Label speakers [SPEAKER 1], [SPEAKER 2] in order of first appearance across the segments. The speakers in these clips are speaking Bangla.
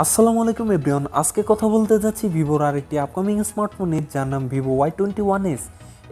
[SPEAKER 1] আসসালামু আলাইকুম এভরিওয়ান। আজকে কথা বলতে যাচ্ছি ভিভোর আরেকটি আপকামিং স্মার্টফোনের, যার নাম ভিভো Y21s।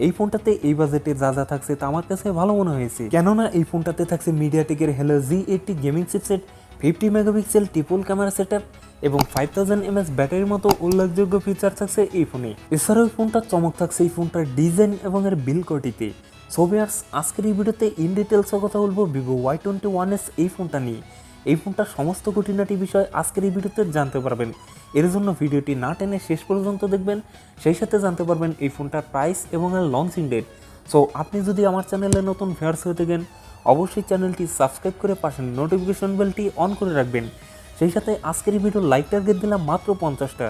[SPEAKER 1] এই ফোনটাতে এই বাজেটে যা যা থাকছে তা আমার কাছে ভালো মনে হয়েছে, কেননা এই ফোনটাতে থাকছে মিডিয়াটেকের Helio G80 gaming chipset, 50 megapixel triple camera setup এবং 5000 mAh ব্যাটারির মতো উল্লেখযোগ্য ফিচার থাকছে এই ফোনে। এছাড়াও এই ফোনটার চমক থাকছে এই ফোনটার ডিজাইন এবং এর বিল কোয়ালিটিতে। সো ভিউয়ার্স, আজকের এই ভিডিওতে ইন ডিটেলসে কথা বলবো ভিভো Y21s এই ফোনটা নিয়ে। এই ফোনটার সমস্ত খুঁটিনাটি বিষয় আজকের এই ভিডিওতে জানতে পারবেন। এর জন্য ভিডিওটি না টেনে শেষ পর্যন্ত দেখবেন, সেই সাথে জানতে পারবেন এই ফোনটার প্রাইস এবং এর লঞ্চিং ডেট। সো আপনি যদি আমার চ্যানেলে নতুন ভিউয়ার্স হয়ে থাকেন, অবশ্যই চ্যানেলটি সাবস্ক্রাইব করে পাশের নোটিফিকেশন বেলটি অন করে রাখবেন। সেই সাথে আজকের এই ভিডিওর লাইক টার্গেট দিলাম মাত্র 50টা,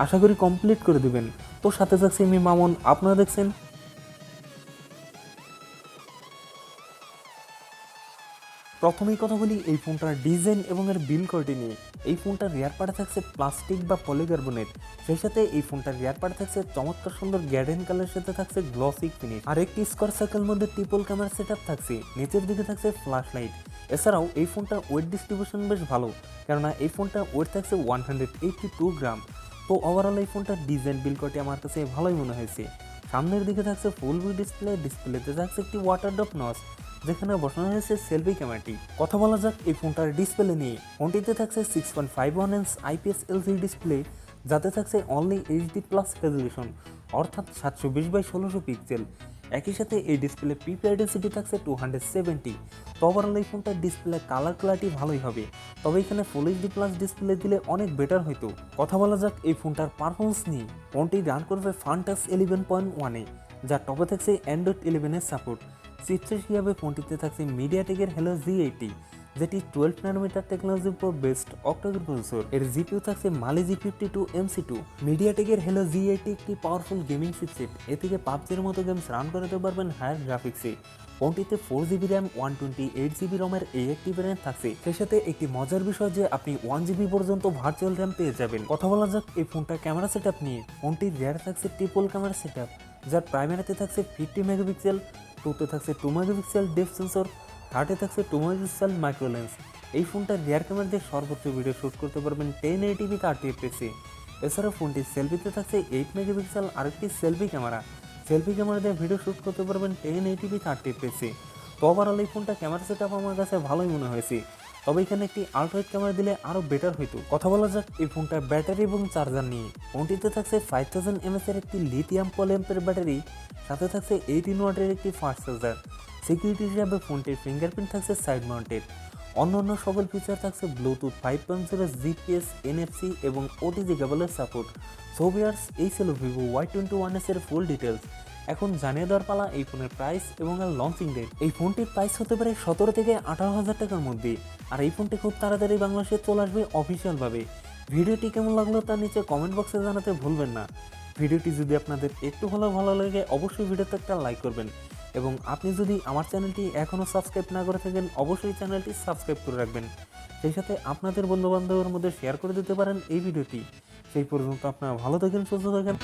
[SPEAKER 1] আশা করি কমপ্লিট করে দেবেন। তো সাথে থাকছি আমি মামুন, আপনারা দেখছেন। প্রথমেই কথা বলি এই ফোনটার ডিজাইন এবং এর বিল কোয়ালিটি নিয়ে। এই ফোনটার রিয়ার পার্টে থাকছে প্লাস্টিক বা পলিকার্বনেট, সেই সাথে এই ফোনটার রিয়ার পার্টে থাকছে চমৎকার সুন্দর গ্যাডেন কালারের সাথে থাকছে গ্লসি ফিনিশ, আর একটি স্কোয়ার সার্কেল মধ্যে ট্রিপল ক্যামেরা সেটআপ থাকছে, নিচের দিকে থাকছে ফ্ল্যাশ লাইট। এছাড়াও এই ফোনটার ওয়েট ডিস্ট্রিবিউশন বেশ ভালো, কেননা এই ফোনটার ওয়েট থাকছে 182 গ্রাম। তো ওভারঅল এই ফোনটার ডিজাইন বিল কোয়ালিটি আমার কাছে ভালোই মনে হয়েছে। সামনের দিকে থাকছে ফুল ভিউ ডিসপ্লে, ডিসপ্লেতে থাকছে একটি ওয়াটার ড্রপ নচ, যেখানে বসানো হয়েছে সেলফি ক্যামেরাটি। কথা বলা যাক এই ফোনটার ডিসপ্লে নিয়ে। ফোনটিতে থাকছে 6.51 ইঞ্চ IPS LCD ডিসপ্লে, যাতে থাকছে অনলি HD প্লাস রেজলিউশন, অর্থাৎ 720x1600 পিক্সেল। একই সাথে এই ডিসপ্লে পিপিআই ডেন্সিটি থাকছে 270। তো ওভারঅল এই ফোনটার ডিসপ্লে কালার ক্লারিটি ভালোই হবে, তবে এখানে ফুল HD প্লাস ডিসপ্লে দিলে অনেক বেটার হইতো। কথা বলা যাক এই ফোনটার পারফরমেন্স নিয়ে। ফোনটি রান করবে ফানটাস 11.1-এ, যার টপে থাকছে অ্যান্ড্রয়েড 11-এর সাপোর্ট। চিপসেট হিসাবে ফোনটিতে থাকছে মিডিয়াটেকের হেলো G80, যেটি 12 ন্যানোমিটার টেকনোলজির উপর বেস্ট অক্টাকোর প্রসেসর। এর জিপিইউ থাকছে মালি G52 MC2। মিডিয়াটেকের হেলো G80 একটি পাওয়ারফুল গেমিং চিপসেট, এ থেকে পাবজির মতো গেমস রান করাতে পারবেন হায়ার গ্রাফিক্সে। ফোনটিতে 4GB র্যাম, 128GB রমের এই একটি ভ্যারিয়েন্ট থাকছে। সেই সাথে একটি মজার বিষয় যে আপনি 1GB পর্যন্ত ভার্চুয়াল র্যাম পেয়ে যাবেন। কথা বলা যাক এই ফোনটার ক্যামেরা সেটআপ নিয়ে। ফোনটির রিয়ারে থাকছে ট্রিপল ক্যামেরা সেটআপ, যার প্রাইমারিতে থাকছে 50 মেগাপিক্সেল, টুতে থাকছে 2 মেগাপিক্সেল ডেপথ সেন্সর, থার্ডে থাকছে 2 মেগাপিক্সেল মাইক্রো লেন্স। এই ফোনটার রিয়ার ক্যামেরা দিয়ে সর্বোচ্চ ভিডিও শ্যুট করতে পারবেন 1080p 30fps-এ। এছাড়াও ফোনটির সেলফিতে থাকছে 8 মেগাপিক্সেল আরেকটি সেলফি ক্যামেরা দিয়ে ভিডিও শ্যুট করতে পারবেন 1080p 30fps-এ। তো ওভারঅল এই ফোনটা ক্যামেরা সেটআপ আমার কাছে ভালোই মনে হয়েছে, তবে এখানে একটি আল্ট্রাওয়াইড ক্যামেরা দিলে আরও বেটার হইতো। কথা বলা যাক এই ফোনটার ব্যাটারি এবং চার্জার নিয়ে। ফোনটিতে থাকছে 5000 mAh এর একটি লিথিয়াম পলিঅ্যাম্পের ব্যাটারি, সাথে থাকছে 18 ওয়াটের একটি ফাস্ট চার্জার। সিকিউরিটি হিসাবে ফোনটির ফিঙ্গারপ্রিন্ট থাকছে সাইড মাউন্টেড। অন্যান্য সকল ফিচার থাকছে ব্লুটুথ 5.0, জিপিএস, NFC এবং OTG কেবলের সাপোর্ট। সো ভিউয়ার্স, এই ছিল ভিভো Y21s এর ফুল ডিটেলস। এখন জানিয়ে দেওয়ার পালা এই ফোনের প্রাইস এবং এর লঞ্চিং ডেট। এই ফোনটির প্রাইস হতে পারে 17 থেকে 18,000 টাকার মধ্যে, আর এই ফোনটি খুব তাড়াতাড়ি বাংলাদেশে চলে আসবে অফিসিয়ালভাবে। ভিডিওটি কেমন লাগলো তার নিচে কমেন্ট বক্সে জানাতে ভুলবেন না। ভিডিওটি যদি আপনাদের একটু হলেও ভালো লাগে, অবশ্যই ভিডিওতে একটা লাইক করবেন, এবং আপনি যদি আমার চ্যানেলটি এখনও সাবস্ক্রাইব না করে থাকেন, অবশ্যই চ্যানেলটি সাবস্ক্রাইব করে রাখবেন। সেই সাথে আপনাদের বন্ধুবান্ধবের মধ্যে শেয়ার করে দিতে পারেন এই ভিডিওটি। সেই পর্যন্ত আপনারা ভালো থাকেন, সুস্থ থাকেন।